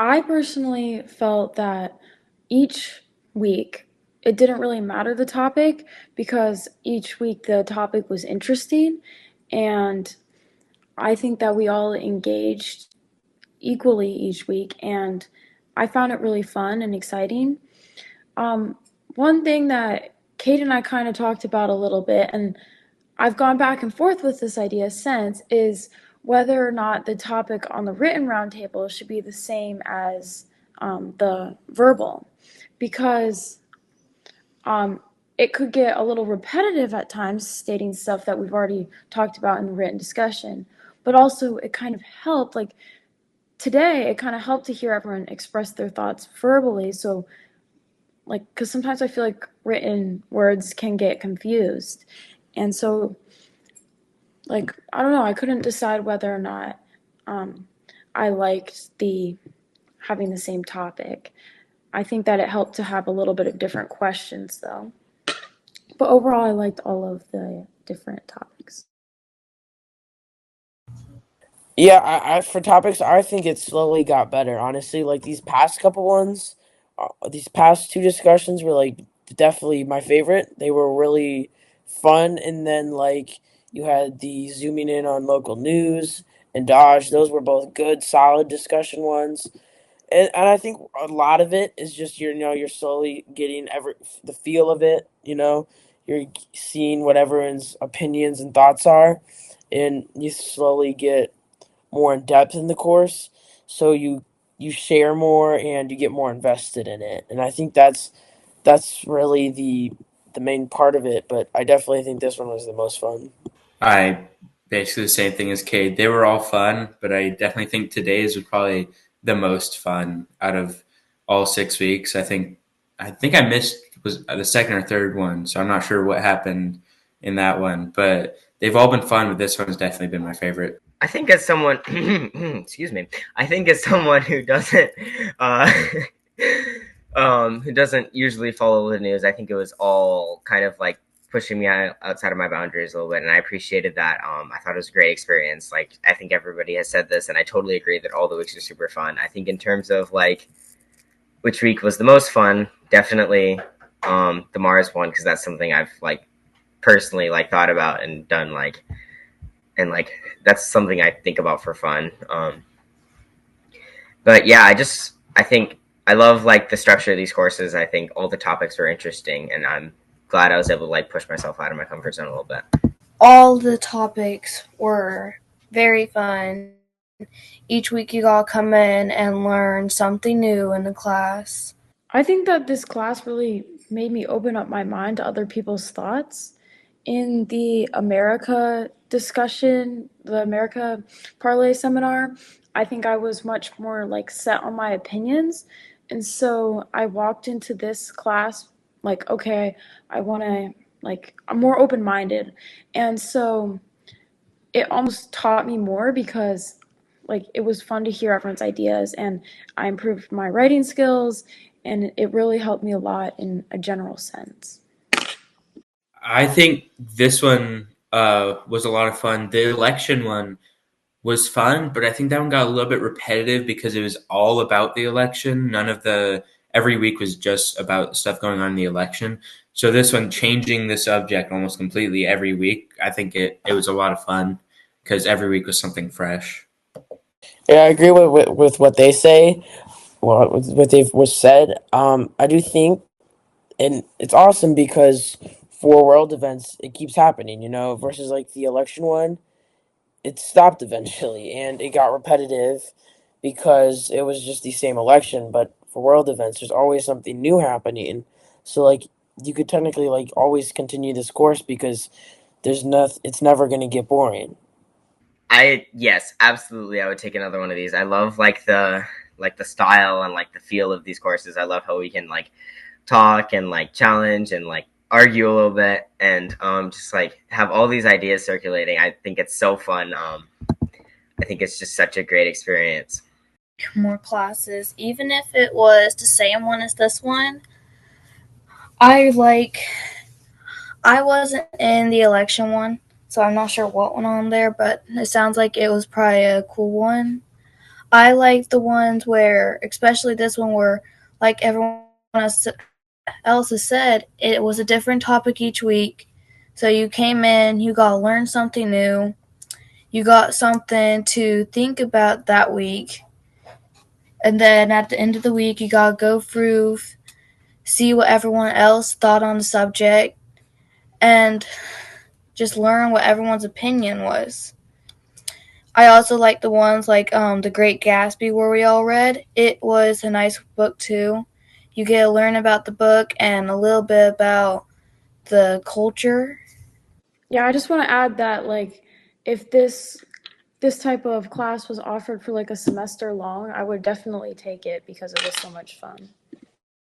I personally felt that each week it didn't really matter the topic because each week the topic was interesting, and I think that we all engaged equally each week, and I found it really fun and exciting. Um, One thing that Kate and I kind of talked about a little bit, and I've gone back and forth with this idea since, is whether or not the topic on the written roundtable should be the same as the verbal, because um, it could get a little repetitive at times, stating stuff that we've already talked about in the written discussion. But also, it kind of helped, like today, it kind of helped to hear everyone express their thoughts verbally. So, like, because sometimes I feel like written words can get confused. And so, like, I don't know, I couldn't decide whether or not um, I liked the having the same topic. I think that it helped to have a little bit of different questions, though. But overall, I liked all of the different topics. Yeah, I for topics, I think it slowly got better. Honestly, like these past couple ones, these past two discussions were like definitely my favorite. They were really fun, and then like you had the zooming in on local news and Dodge. Those were both good, solid discussion ones. And I think a lot of it is just you're slowly getting the feel of it. You're seeing what everyone's opinions and thoughts are, and you slowly get more in depth in the course, so you share more and you get more invested in it. And I think that's really the main part of it. But I definitely think this one was the most fun. I basically the same thing as Cade. They were all fun, but I definitely think today's was probably the most fun out of all 6 weeks. I think I missed was the second or third one, so I'm not sure what happened in that one. But they've all been fun, but this one's definitely been my favorite. I think as someone, excuse me, I think as someone uh, who doesn't usually follow the news, I think it was all kind of like pushing me outside of my boundaries a little bit, and I appreciated that. I thought it was a great experience. Like I think everybody has said this, and I totally agree that all the weeks are super fun. I think in terms of like which week was the most fun, definitely the Mars one because that's something I've like personally like thought about and done like and like that's something I think about for fun. But yeah, I think I love like the structure of these courses. I think all the topics were interesting, and I'm glad I was able to like push myself out of my comfort zone a little bit. All the topics were very fun. Each week you all come in and learn something new in the class. I think that this class really made me open up my mind to other people's thoughts. In the America discussion, the America Parlay seminar, I think I was much more like set on my opinions. And so I walked into this class like, okay, I want to, like, I'm more open minded. And so it almost taught me more because like it was fun to hear everyone's ideas, and I improved my writing skills, and it really helped me a lot in a general sense. I think this one was a lot of fun. The election one was fun, but I think that one got a little bit repetitive because it was all about the election. None of the every week was just about stuff going on in the election. So this one changing the subject almost completely every week, I think it was a lot of fun because every week was something fresh. Yeah, I agree with what they say. What they've was said. I do think, and it's awesome because for world events, it keeps happening. Versus like the election one, it stopped eventually, and it got repetitive because it was just the same election. But for world events, there's always something new happening. So like you could technically like always continue this course because there's nothing. It's never gonna get boring. I yes, absolutely. I would take another one of these. I love like the style and like the feel of these courses. I love how we can like talk and like challenge and like argue a little bit and just like have all these ideas circulating. I think it's so fun. I think it's just such a great experience. More classes, even if it was the same one as this one. I like I wasn't in the election one, so I'm not sure what went on there, but it sounds like it was probably a cool one. I like the ones where, especially this one, where like everyone else has said, it was a different topic each week. So you came in, you got to learn something new, you got something to think about that week, and then at the end of the week, you got to go through, see what everyone else thought on the subject, and just learn what everyone's opinion was. I also like the ones like The Great Gatsby where we all read. It was a nice book too. You get to learn about the book and a little bit about the culture. Yeah, I just want to add that like if this type of class was offered for like a semester long, I would definitely take it because it was so much fun.